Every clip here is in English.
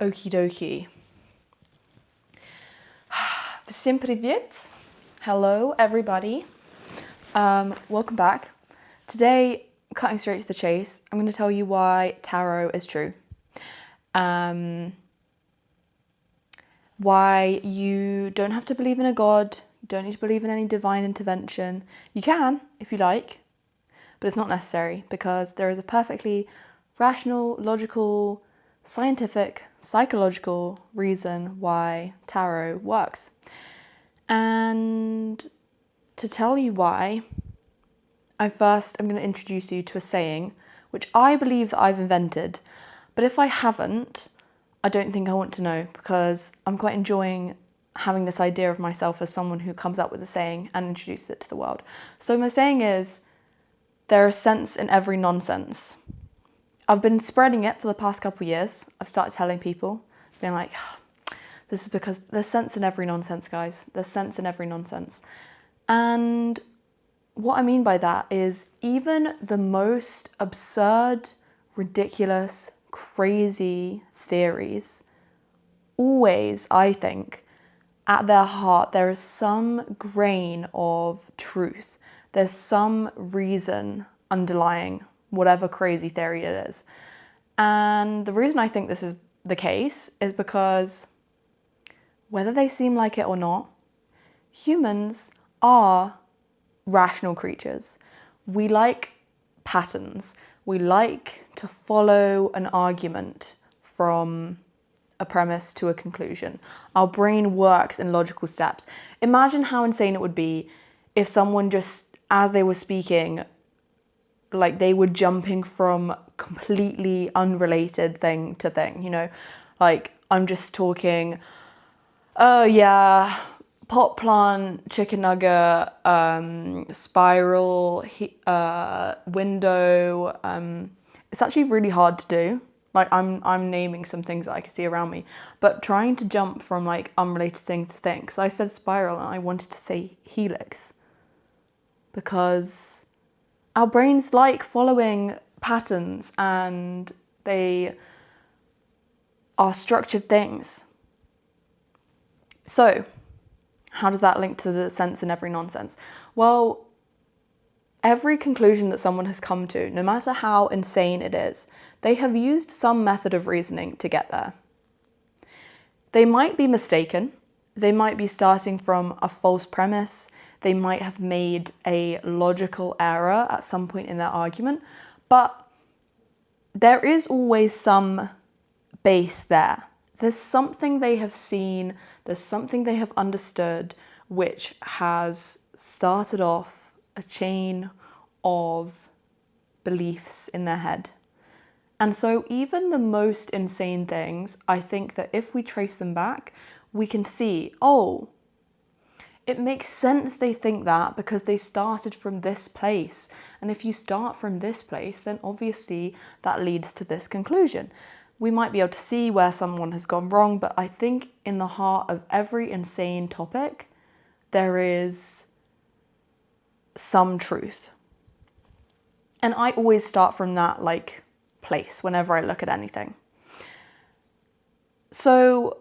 Okie dokie. Всем привет. Hello, everybody. Welcome back. Today, cutting straight to the chase, I'm going to tell you why tarot is true. Why you don't have to believe in a god, you don't need to believe in any divine intervention. You can, if you like, but it's not necessary because there is a perfectly rational, logical, scientific, psychological reason why tarot works. And to tell you why, I'm going to introduce you to a saying which I believe that I've invented, but if I haven't, I don't think I want to know because I'm quite enjoying having this idea of myself as someone who comes up with a saying and introduces it to the world. So my saying is, there is sense in every nonsense. I've been spreading it for the past couple of years. I've started telling people, being like, this is because there's sense in every nonsense, guys. There's sense in every nonsense. And what I mean by that is even the most absurd, ridiculous, crazy theories, always, I think, at their heart, there is some grain of truth. There's some reason underlying whatever crazy theory it is. And the reason I think this is the case is because whether they seem like it or not, humans are rational creatures. We like patterns. We like to follow an argument from a premise to a conclusion. Our brain works in logical steps. Imagine how insane it would be if someone just, as they were speaking, like they were jumping from completely unrelated thing to thing, you know? Like, I'm just talking, oh yeah, pot plant, chicken nugget, spiral, window. It's actually really hard to do. Like, I'm naming some things that I can see around me, but trying to jump from like unrelated thing to thing. Because I said spiral and I wanted to say helix. Because our brains like following patterns and they are structured things. So, how does that link to the sense in every nonsense? Well, every conclusion that someone has come to, no matter how insane it is, they have used some method of reasoning to get there. They might be mistaken. They might be starting from a false premise. They might have made a logical error at some point in their argument, but there is always some base there. There's something they have seen, there's something they have understood, which has started off a chain of beliefs in their head. And so even the most insane things, I think that if we trace them back, we can see, oh, it makes sense they think that because they started from this place. And if you start from this place, then obviously that leads to this conclusion. We might be able to see where someone has gone wrong, but I think in the heart of every insane topic, there is some truth. And I always start from that like place whenever I look at anything. So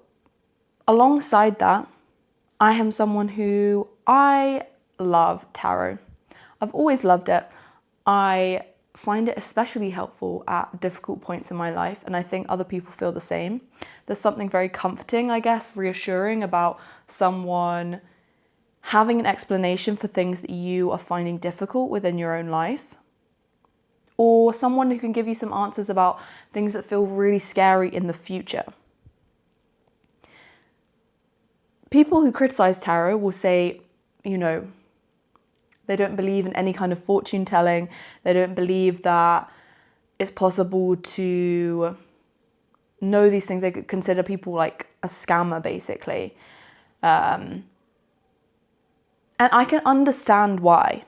alongside that, I am someone who I love tarot. I've always loved it. I find it especially helpful at difficult points in my life, and I think other people feel the same. There's something very comforting, I guess, reassuring about someone having an explanation for things that you are finding difficult within your own life, or someone who can give you some answers about things that feel really scary in the future. People who criticize tarot will say, you know, they don't believe in any kind of fortune telling. They don't believe that it's possible to know these things. They could consider people like a scammer, basically. And I can understand why.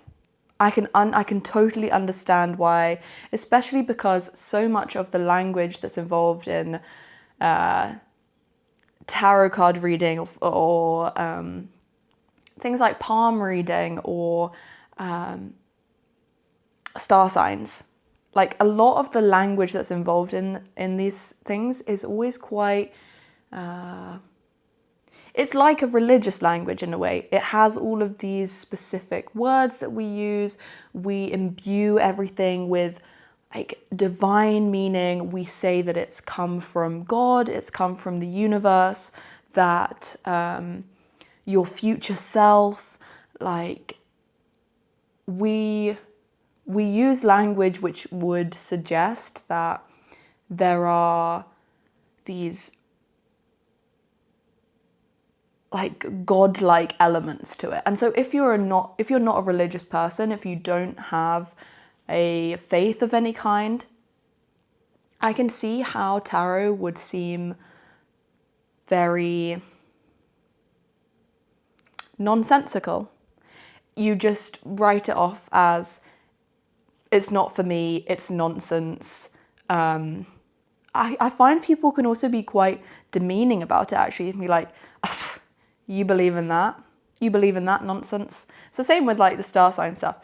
I can totally understand why, especially because so much of the language that's involved in tarot card reading or things like palm reading or star signs like a lot of the language that's involved in these things is always quite it's like a religious language in a way. It has all of these specific words that we use. We imbue everything with like divine meaning. We say that it's come from God, it's come from the universe, that your future self, like we use language which would suggest that there are these like godlike elements to it. And so if you're not a religious person, if you don't have a faith of any kind, I can see how tarot would seem very nonsensical. You just write it off as, it's not for me, it's nonsense. I find people can also be quite demeaning about it, actually, and be like, you believe in that? You believe in that nonsense? It's the same with like the star sign stuff.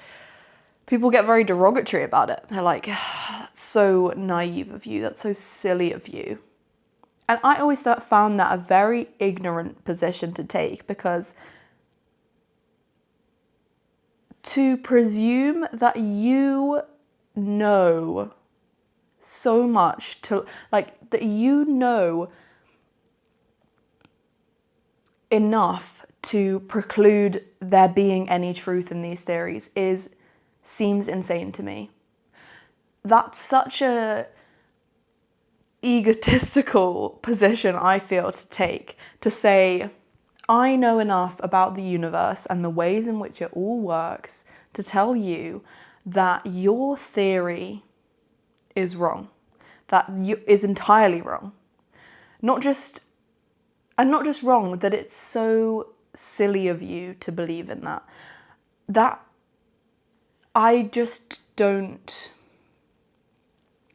People get very derogatory about it. They're like, that's so naive of you, that's so silly of you. And I always found that a very ignorant position to take, because to presume that you know so much, to like that you know enough to preclude there being any truth in these theories seems insane to me. That's such a egotistical position, I feel, to take, to say, I know enough about the universe and the ways in which it all works to tell you that your theory is wrong, that is entirely wrong. Not just wrong, that it's so silly of you to believe in that. That I just don't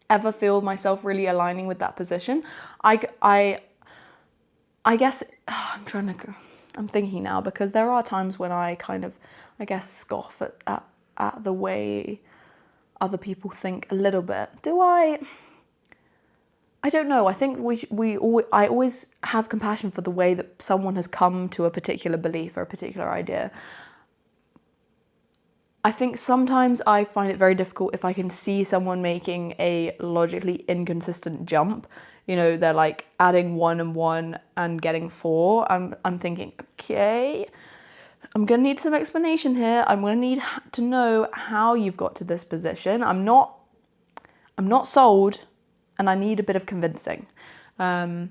ever feel myself really aligning with that position. I guess I'm thinking now, because there are times when I kind of, I guess, scoff at the way other people think a little bit. Do I? I don't know. I think I always have compassion for the way that someone has come to a particular belief or a particular idea. I think sometimes I find it very difficult if I can see someone making a logically inconsistent jump. You know, they're like adding 1 and 1 and getting 4. I'm thinking, okay, I'm gonna need some explanation here. I'm gonna need to know how you've got to this position. I'm not sold, and I need a bit of convincing. But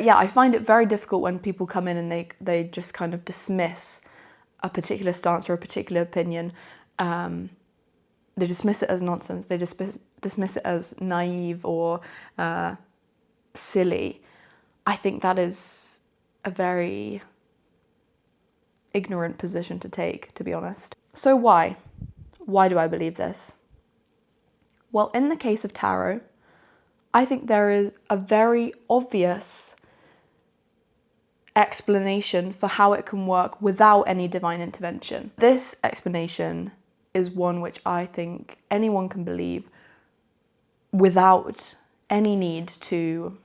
yeah, I find it very difficult when people come in and they just kind of dismiss a particular stance or a particular opinion. They dismiss it as nonsense. They dismiss it as naive or silly. I think that is a very ignorant position to take, to be honest. So why? Why do I believe this? Well, in the case of tarot, I think there is a very obvious explanation for how it can work without any divine intervention. This explanation is one which I think anyone can believe without any need to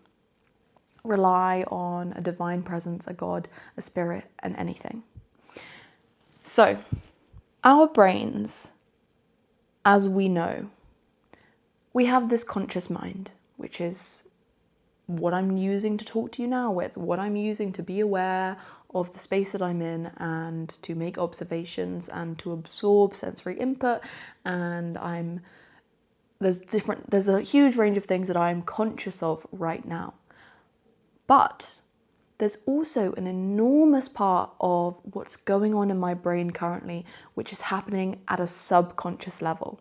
rely on a divine presence, a God, a spirit, and anything. So, our brains, as we know, we have this conscious mind, which is what I'm using to talk to you now with, what I'm using to be aware of the space that I'm in and to make observations and to absorb sensory input. And there's a huge range of things that I'm conscious of right now. But there's also an enormous part of what's going on in my brain currently, which is happening at a subconscious level.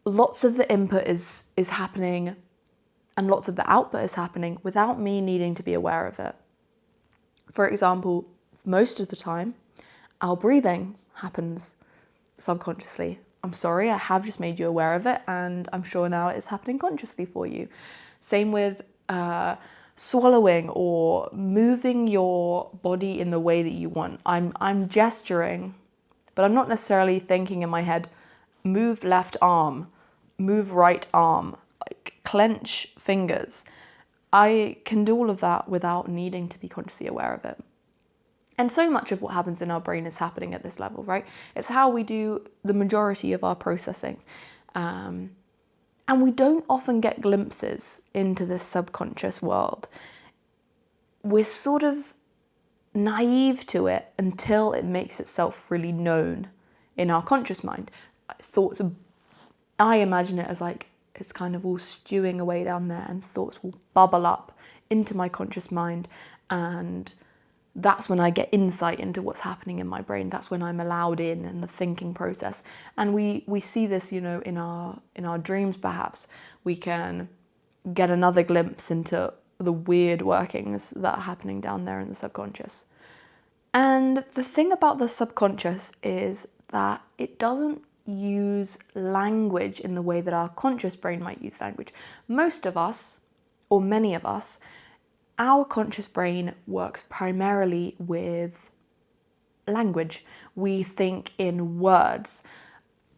Lots of the input is happening and lots of the output is happening without me needing to be aware of it. For example, most of the time, our breathing happens subconsciously. I'm sorry, I have just made you aware of it, and I'm sure now it's happening consciously for you. Same with swallowing or moving your body in the way that you want. I'm gesturing, but I'm not necessarily thinking in my head, move left arm, move right arm, like clench fingers. I can do all of that without needing to be consciously aware of it. And so much of what happens in our brain is happening at this level, right? It's how we do the majority of our processing. And we don't often get glimpses into this subconscious world. We're sort of naive to it until it makes itself really known in our conscious mind. Thoughts, I imagine it as like it's kind of all stewing away down there, and thoughts will bubble up into my conscious mind, and that's when I get insight into what's happening in my brain. That's when I'm allowed in the thinking process. And we see this, in our dreams. Perhaps we can get another glimpse into the weird workings that are happening down there in the subconscious. And the thing about the subconscious is that it doesn't use language in the way that our conscious brain might use language. Most of us, or many of us, our conscious brain works primarily with language. We think in words.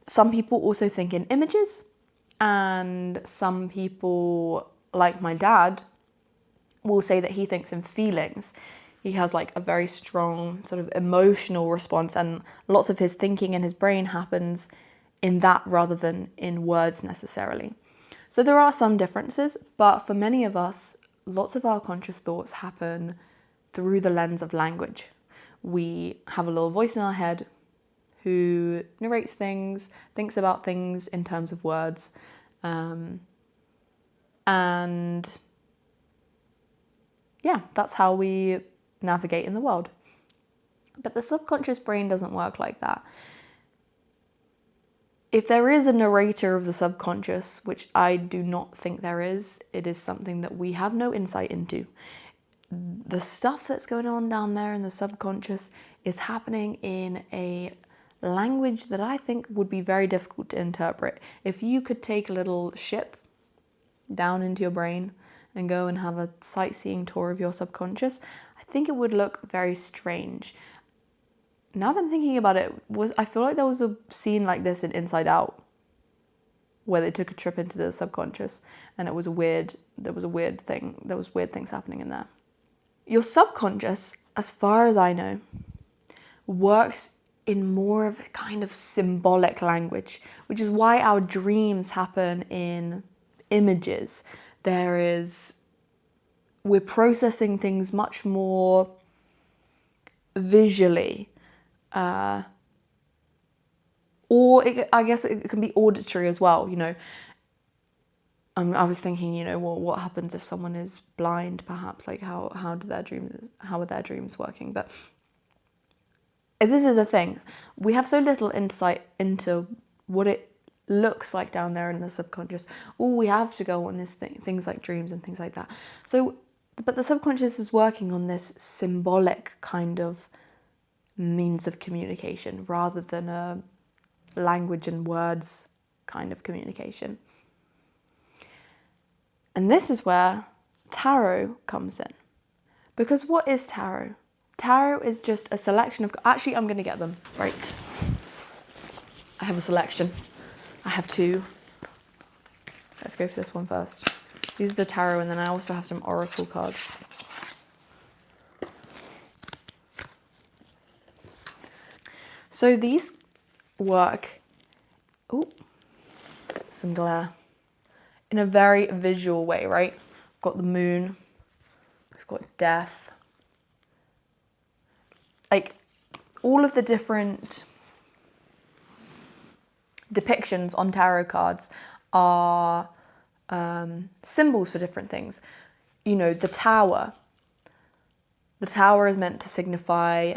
Some people also think in images, and some people, like my dad, will say that he thinks in feelings. He has like a very strong sort of emotional response, and lots of his thinking in his brain happens in that rather than in words necessarily. So there are some differences, but for many of us, lots of our conscious thoughts happen through the lens of language. We have a little voice in our head who narrates things, thinks about things in terms of words, and yeah, that's how we navigate in the world. But the subconscious brain doesn't work like that. If there is a narrator of the subconscious, which I do not think there is, it is something that we have no insight into. The stuff that's going on down there in the subconscious is happening in a language that I think would be very difficult to interpret. If you could take a little ship down into your brain and go and have a sightseeing tour of your subconscious, I think it would look very strange. Now that I'm thinking about it, I feel like there was a scene like this in Inside Out, where they took a trip into the subconscious, and there was weird things happening in there. Your subconscious, as far as I know, works in more of a kind of symbolic language, which is why our dreams happen in images. We're processing things much more visually. I guess it can be auditory as well, I was thinking, what happens if someone is blind, perhaps, like how are their dreams working? But this is the thing, we have so little insight into what it looks like down there in the subconscious. All we have to go on is things like dreams and things like that. So, but the subconscious is working on this symbolic kind of means of communication rather than a language and words kind of communication. And this is where tarot comes in. Because what is tarot? Tarot is just a selection of... Actually, I'm going to get them. Right. I have a selection. I have two. Let's go for this one first. These are the tarot, and then I also have some oracle cards. So these work, some glare, in a very visual way, right? We've got the moon, we've got death. Like, all of the different depictions on tarot cards are symbols for different things. The tower. The tower is meant to signify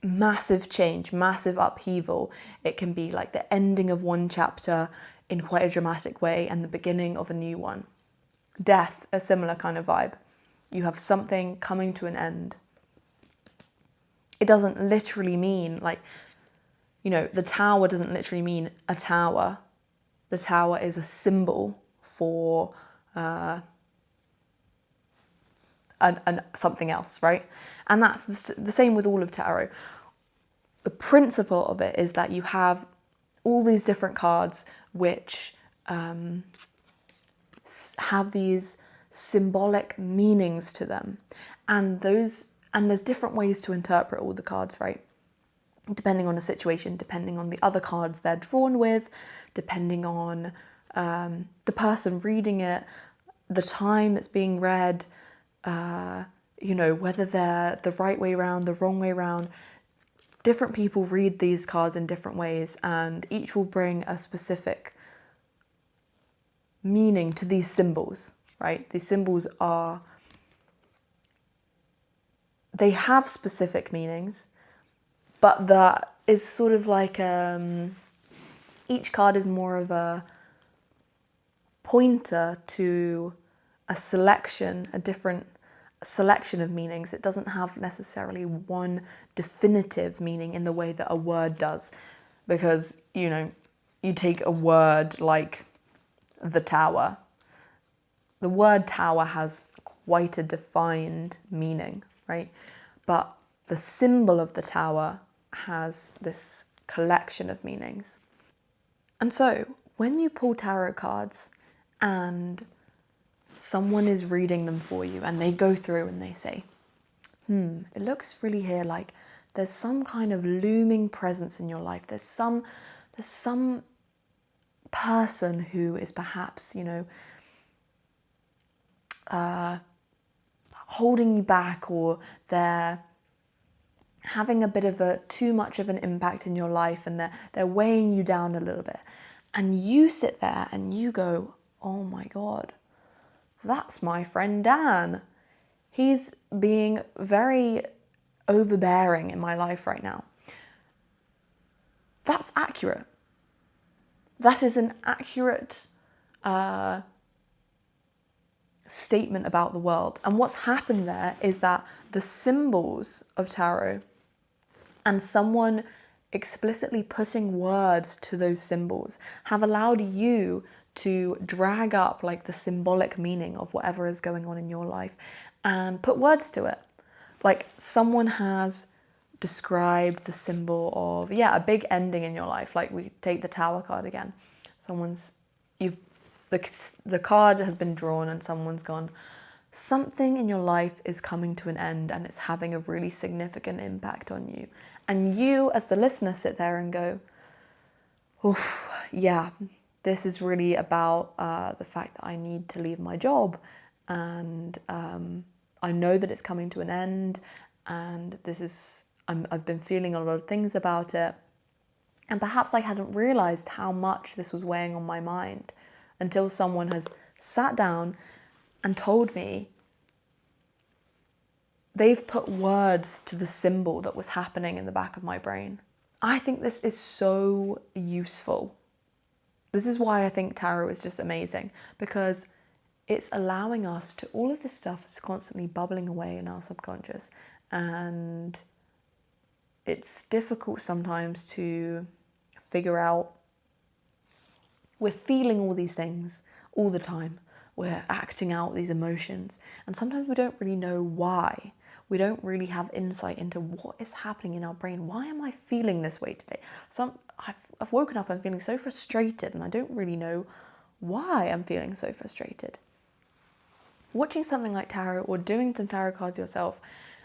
massive change, massive upheaval. It can be like the ending of one chapter in quite a dramatic way and the beginning of a new one. Death, a similar kind of vibe. You have something coming to an end. It doesn't literally mean the tower doesn't literally mean a tower. The tower is a symbol for something else, right? And that's the same with all of tarot. The principle of it is that you have all these different cards which have these symbolic meanings to them, and there's different ways to interpret all the cards, right? Depending on the situation, depending on the other cards they're drawn with, depending on the person reading it, the time that's being read, whether they're the right way around, the wrong way around. Different people read these cards in different ways, and each will bring a specific meaning to these symbols, right? These symbols they have specific meanings, but that is sort of like each card is more of a pointer to a different selection of meanings. It doesn't have necessarily one definitive meaning in the way that a word does, because, you take a word like the tower. The word tower has quite a defined meaning, right? But the symbol of the tower has this collection of meanings. And so when you pull tarot cards and someone is reading them for you and they go through and they say, it looks really here like there's some kind of looming presence in your life. There's some person who is perhaps, holding you back, or they're having a bit of too much of an impact in your life, and they're weighing you down a little bit. And you sit there and you go, oh my God, that's my friend Dan. He's being very overbearing in my life right now. That's accurate. That is an accurate statement about the world. And what's happened there is that the symbols of tarot and someone explicitly putting words to those symbols have allowed you to drag up like the symbolic meaning of whatever is going on in your life and put words to it. Like someone has described the symbol of, a big ending in your life. Like we take the Tower card again. The card has been drawn and someone's gone, something in your life is coming to an end and it's having a really significant impact on you. And you as the listener sit there and go, oof, yeah, this is really about the fact that I need to leave my job, and I know that it's coming to an end, and I've been feeling a lot of things about it, and perhaps I hadn't realised how much this was weighing on my mind until someone has sat down and told me they've put words to the symbol that was happening in the back of my brain. I think this is so useful. This is why I think tarot is just amazing, because it's allowing us to, all of this stuff is constantly bubbling away in our subconscious, and it's difficult sometimes to figure out. We're feeling all these things all the time. We're acting out these emotions, and sometimes we don't really know why. We don't really have insight into what is happening in our brain. Why am I feeling this way today? I've woken up and feeling so frustrated, and I don't really know why I'm feeling so frustrated. Watching something like tarot or doing some tarot cards yourself,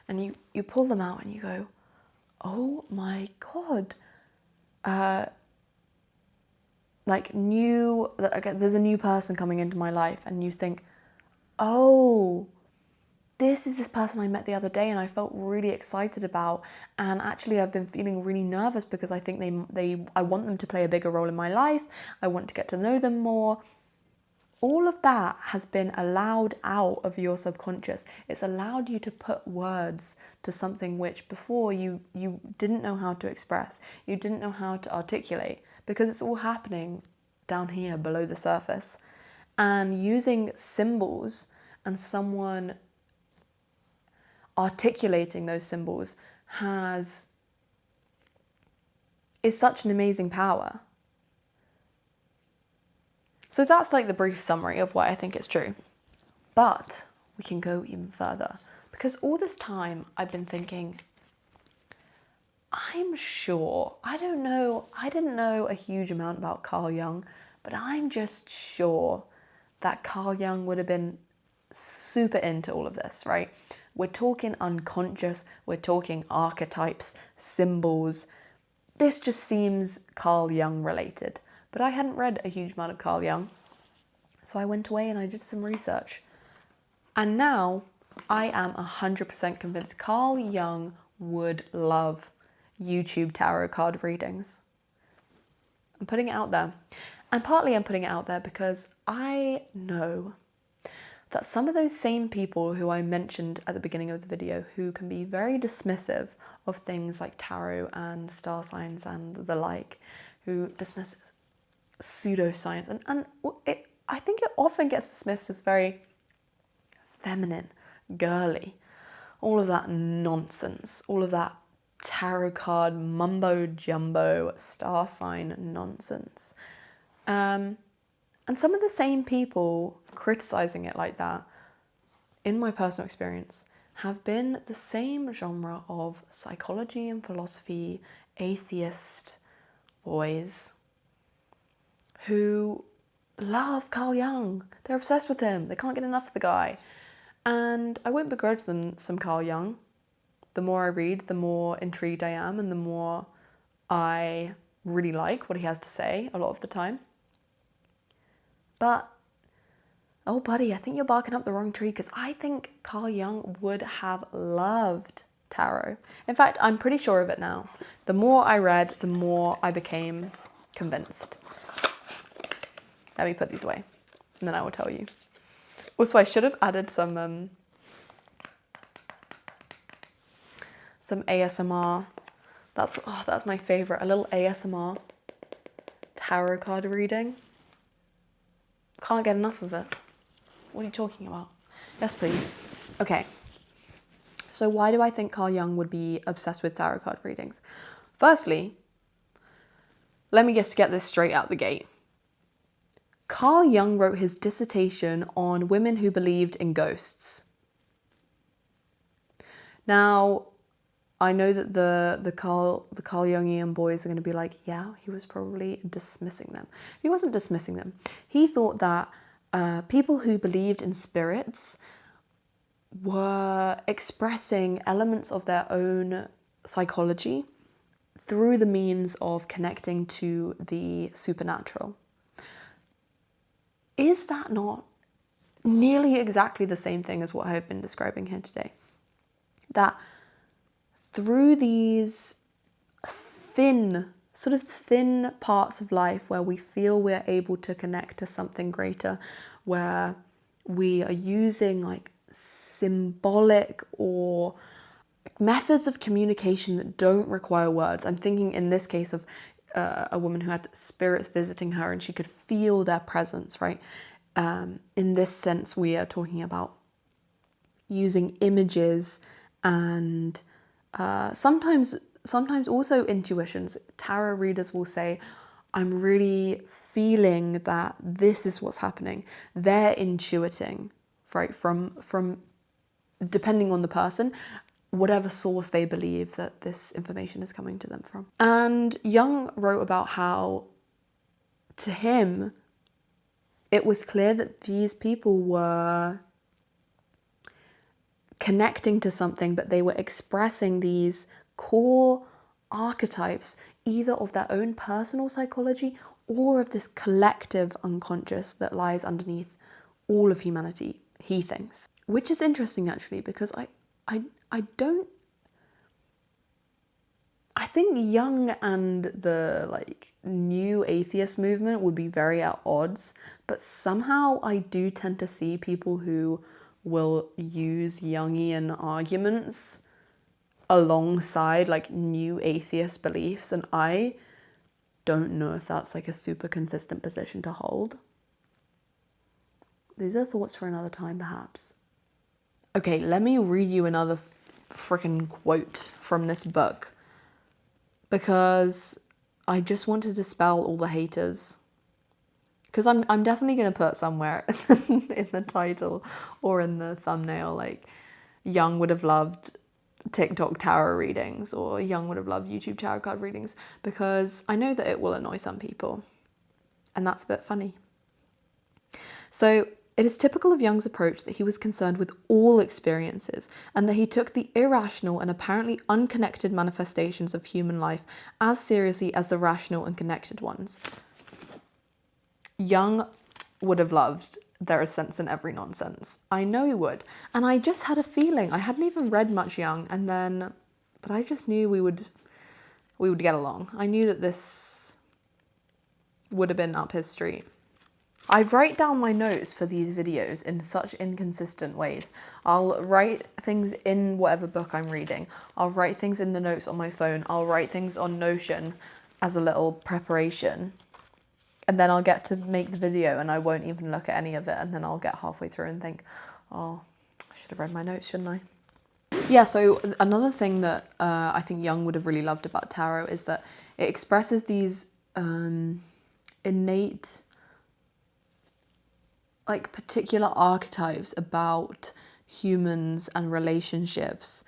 and you pull them out and you go, oh my God, there's a new person coming into my life, and you think, oh, this is this person I met the other day and I felt really excited about, and actually I've been feeling really nervous because I think I want them to play a bigger role in my life. I want to get to know them more. All of that has been allowed out of your subconscious. It's allowed you to put words to something which before you didn't know how to express, you didn't know how to articulate, because it's all happening down here below the surface. And using symbols and someone articulating those symbols is such an amazing power. So that's like the brief summary of why I think it's true. But we can go even further, because all this time I've been thinking, I'm sure, I don't know, I didn't know a huge amount about Carl Jung, but I'm just sure that Carl Jung would have been super into all of this, right? We're talking unconscious, we're talking archetypes, symbols. This just seems Carl Jung related. But I hadn't read a huge amount of Carl Jung, so I went away and I did some research. And now I am 100% convinced Carl Jung would love YouTube tarot card readings. I'm putting it out there. And partly I'm putting it out there because I know that some of those same people who I mentioned at the beginning of the video, who can be very dismissive of things like tarot and star signs and the like, who dismisses pseudoscience, and I think it often gets dismissed as very feminine, girly, all of that nonsense, all of that tarot card mumbo jumbo star sign nonsense. And some of the same people criticizing it like that, in my personal experience, have been the same genre of psychology and philosophy atheist boys who love Carl Jung. They're obsessed with him. They can't get enough of the guy. And I won't begrudge them some Carl Jung. The more I read, the more intrigued I am, and the more I really like what he has to say a lot of the time. But, oh buddy, I think you're barking up the wrong tree, because I think Carl Jung would have loved tarot. In fact, I'm pretty sure of it now. The more I read, the more I became convinced. Let me put these away, and then I will tell you. Also, I should have added some ASMR. That's my favorite. A little ASMR tarot card reading. Can't get enough of it. What are you talking about? Yes, please. Okay. So why do I think Carl Jung would be obsessed with tarot card readings? Firstly, let me just get this straight out the gate. Carl Jung wrote his dissertation on women who believed in ghosts. Now, I know that the Carl Jungian boys are going to be like, yeah, he was probably dismissing them. He wasn't dismissing them. He thought that people who believed in spirits were expressing elements of their own psychology through the means of connecting to the supernatural. Is that not nearly exactly the same thing as what I have been describing here today? That through these thin parts of life where we feel we're able to connect to something greater, where we are using like symbolic or methods of communication that don't require words. I'm thinking in this case of a woman who had spirits visiting her and she could feel their presence, right? In this sense, we are talking about using images and sometimes also intuitions. Tarot readers will say, I'm really feeling that this is what's happening. They're intuiting, right, from depending on the person, whatever source they believe that this information is coming to them from. And Jung wrote about how, to him, it was clear that these people were connecting to something, but they were expressing these core archetypes, either of their own personal psychology or of this collective unconscious that lies underneath all of humanity, he thinks. Which is interesting, actually, because I think Jung and the like new atheist movement would be very at odds, but somehow I do tend to see people who will use Jungian arguments alongside like new atheist beliefs, and I don't know if that's like a super consistent position to hold. These are thoughts for another time, perhaps. Okay, let me read you another freaking quote from this book, because I just want to dispel all the haters. Because I'm definitely going to put somewhere in the title or in the thumbnail, like, Jung would have loved TikTok tarot readings, or Jung would have loved YouTube tarot card readings, because I know that it will annoy some people, and that's a bit funny. So it is typical of Jung's approach that he was concerned with all experiences, and that he took the irrational and apparently unconnected manifestations of human life as seriously as the rational and connected ones. Jung would have loved "there is sense in every nonsense." I know he would. And I just had a feeling. I hadn't even read much Jung, but I just knew we would get along. I knew that this would have been up his street. I write down my notes for these videos in such inconsistent ways. I'll write things in whatever book I'm reading. I'll write things in the notes on my phone. I'll write things on Notion as a little preparation. And then I'll get to make the video and I won't even look at any of it. And then I'll get halfway through and think, oh, I should have read my notes, shouldn't I? Yeah, so another thing that I think Jung would have really loved about tarot is that it expresses these innate, like, particular archetypes about humans and relationships,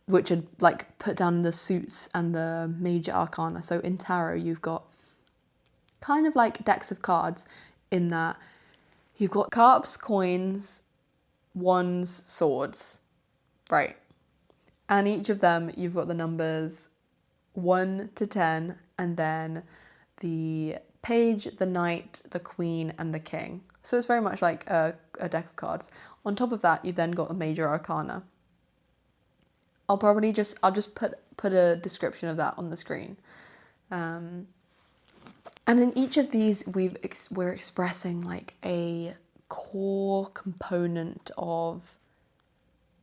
which are like put down in the suits and the major arcana. So in tarot, you've got kind of like decks of cards in that you've got cups, coins, wands, swords, right? And each of them, you've got the numbers 1 to 10, and then the page, the knight, the queen, and the king. So it's very much like a deck of cards. On top of that, you've then got the major arcana. I'll just put a description of that on the screen. And in each of these, we're expressing like a core component of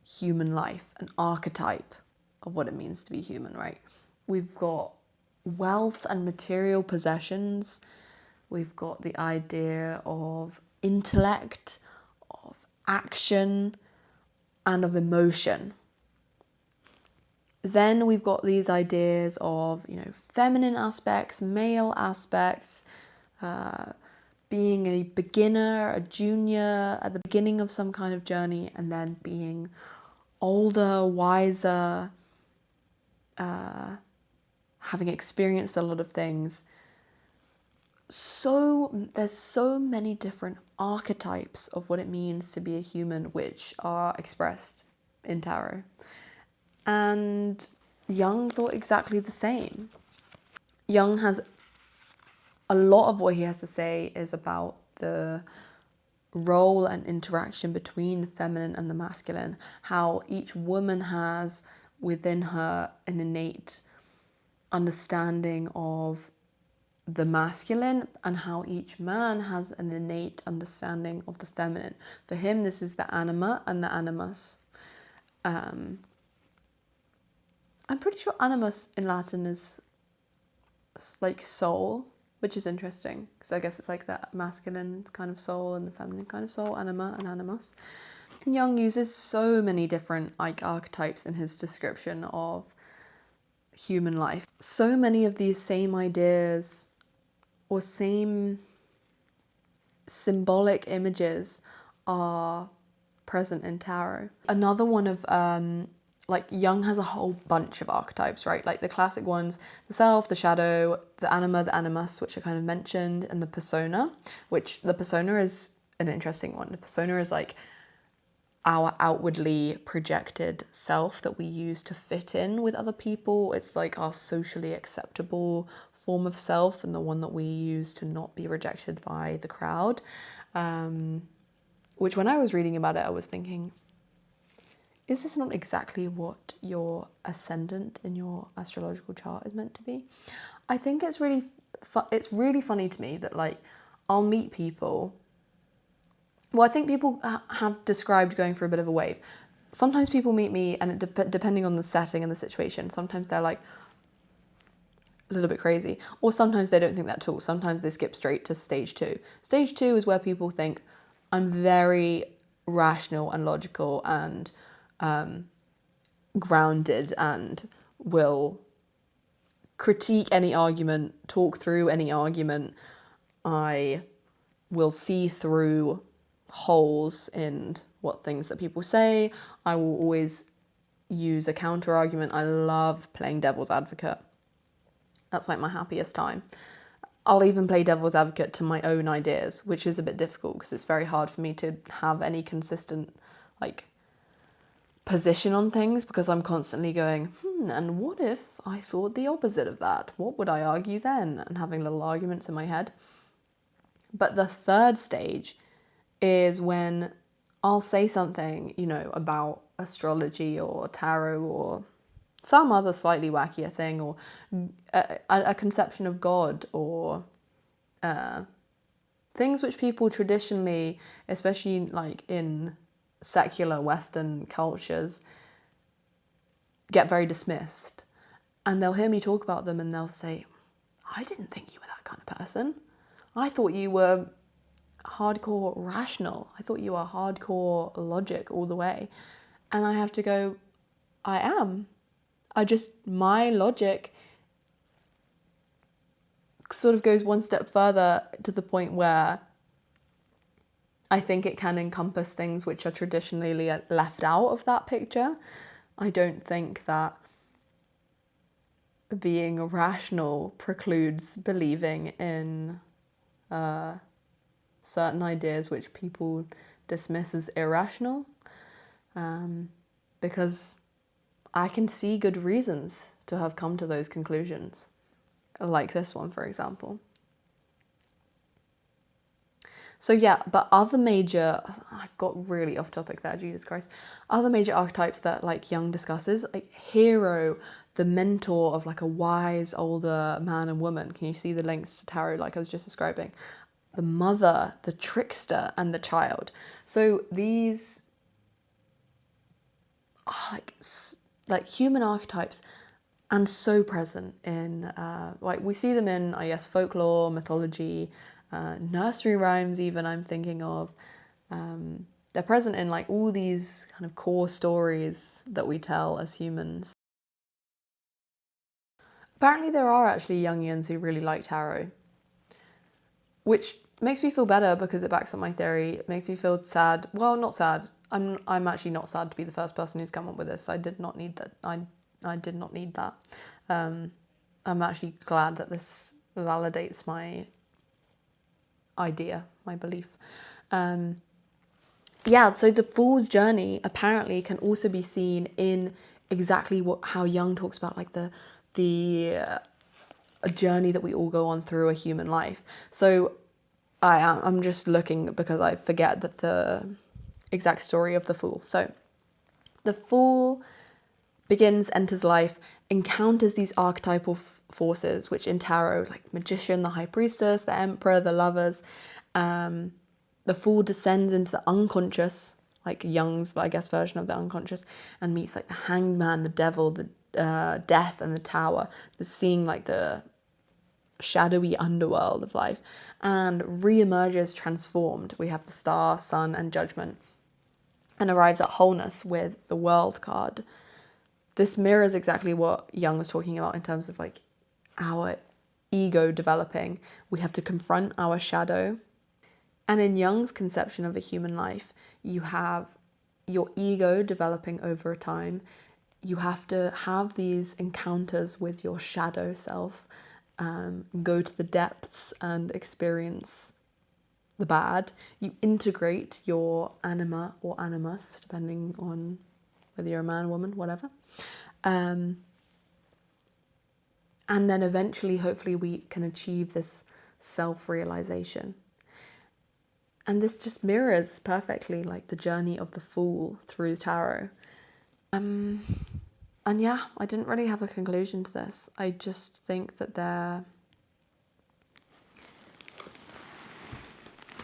human life, an archetype of what it means to be human, right? We've got wealth and material possessions. We've got the idea of intellect, of action, and of emotion. Then we've got these ideas of, feminine aspects, male aspects, being a beginner, a junior at the beginning of some kind of journey, and then being older, wiser, having experienced a lot of things. So there's so many different archetypes of what it means to be a human, which are expressed in tarot. And Jung thought exactly the same. Jung has a lot of what he has to say is about the role and interaction between the feminine and the masculine, how each woman has within her an innate understanding of the masculine, and how each man has an innate understanding of the feminine. For him, this is the anima and the animus. I'm pretty sure animus in Latin is like soul, which is interesting, because I guess it's like that masculine kind of soul and the feminine kind of soul, anima and animus. And Jung uses so many different archetypes in his description of human life. So many of these same ideas or same symbolic images are present in tarot. Another one of Jung has a whole bunch of archetypes, right? Like the classic ones, the self, the shadow, the anima, the animus, which I kind of mentioned, and the persona, which the persona is an interesting one. The persona is like our outwardly projected self that we use to fit in with other people. It's like our socially acceptable form of self, and the one that we use to not be rejected by the crowd. Which when I was reading about it, I was thinking, is this not exactly what your ascendant in your astrological chart is meant to be? I think it's really funny to me that I'll meet people. Well, I think people have described going through a bit of a wave. Sometimes people meet me, and depending on the setting and the situation, sometimes they're like a little bit crazy, or sometimes they don't think that at all. Sometimes they skip straight to stage 2. Stage 2 is where people think I'm very rational and logical and grounded and will critique any argument, talk through any argument. I will see through holes in what things that people say. I will always use a counter argument. I love playing devil's advocate. That's like my happiest time. I'll even play devil's advocate to my own ideas, which is a bit difficult because it's very hard for me to have any consistent like position on things, because I'm constantly going, and what if I thought the opposite of that? What would I argue then? And having little arguments in my head. But the third stage is when I'll say something, about astrology or tarot or some other slightly wackier thing, or a conception of God, or things which people traditionally, especially like in secular Western cultures, get very dismissed. And they'll hear me talk about them and they'll say, I didn't think you were that kind of person. I thought you were hardcore rational. I thought you were hardcore logic all the way. And I have to go, I am. My logic sort of goes one step further, to the point where I think it can encompass things which are traditionally left out of that picture. I don't think that being rational precludes believing in certain ideas which people dismiss as irrational, because I can see good reasons to have come to those conclusions, like this one, for example. So yeah, but other major, I got really off topic there, Jesus Christ. Other major archetypes that like Jung discusses, like hero, the mentor of like a wise older man and woman. Can you see the links to tarot like I was just describing? The mother, the trickster, and the child. So these are like human archetypes, and so present in like we see them in, I guess, folklore, mythology, nursery rhymes even, I'm thinking of. They're present in like all these kind of core stories that we tell as humans. Apparently there are actually Jungians who really like tarot, which makes me feel better because it backs up my theory. It makes me feel sad. Well, not sad. I'm actually not sad to be the first person who's come up with this. I did not need that. I did not need that. I'm actually glad that this validates my idea, my belief. Yeah, so the fool's journey apparently can also be seen in exactly how Jung talks about, like the a journey that we all go on through a human life. So I'm just looking because I forget that the exact story of the fool. So the fool enters life, encounters these archetypal forces, which in tarot, like the magician, the high priestess, the emperor, the lovers. The fool descends into the unconscious, like Jung's, I guess, version of the unconscious, and meets like the hanged man, the devil, the death, and the tower. Seeing like the shadowy underworld of life, and re-emerges transformed. We have the star, sun, and judgment, and arrives at wholeness with the world card. This mirrors exactly what Jung was talking about in terms of like our ego developing. We have to confront our shadow. And in Jung's conception of a human life, you have your ego developing over time. You have to have these encounters with your shadow self, go to the depths and experience the bad. You integrate your anima or animus, depending on whether you're a man, woman, whatever. And then eventually, hopefully, we can achieve this self-realization. And this just mirrors perfectly like the journey of the fool through tarot. And yeah, I didn't really have a conclusion to this. I just think that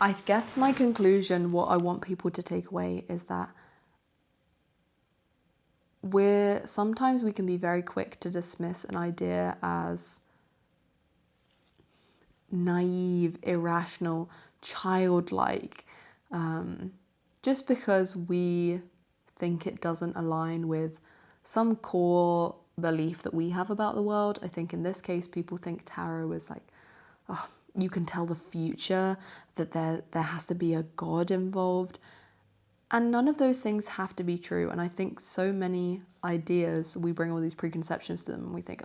I guess my conclusion, what I want people to take away, is that sometimes we can be very quick to dismiss an idea as naive, irrational, childlike, just because we think it doesn't align with some core belief that we have about the world. I think in this case, people think tarot is like, you can tell the future, that there has to be a god involved. And none of those things have to be true. And I think so many ideas, we bring all these preconceptions to them and we think,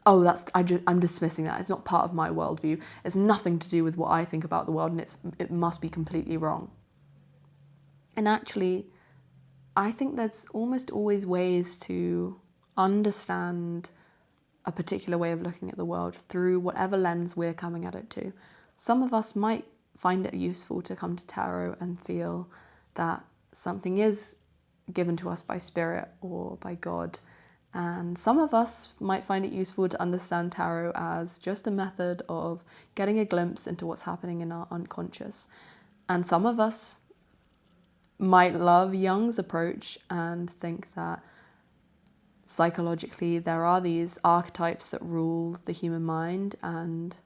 I'm dismissing that. It's not part of my worldview. It's nothing to do with what I think about the world, and it must be completely wrong. And actually, I think there's almost always ways to understand a particular way of looking at the world through whatever lens we're coming at it to. Some of us might find it useful to come to tarot and feel that something is given to us by spirit or by God. And some of us might find it useful to understand tarot as just a method of getting a glimpse into what's happening in our unconscious. And some of us might love Jung's approach and think that psychologically there are these archetypes that rule the human mind and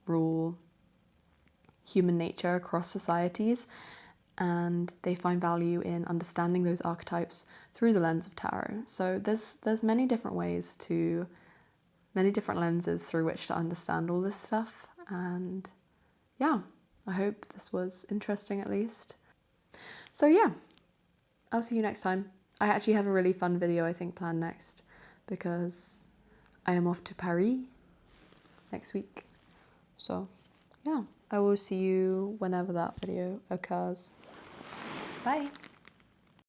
rule human nature across societies, and they find value in understanding those archetypes through the lens of tarot. So there's many different lenses through which to understand all this stuff, and yeah, I hope this was interesting at least. So yeah, I'll see you next time. I actually have a really fun video I think planned next, because I am off to Paris next week. So yeah, I will see you whenever that video occurs. Bye.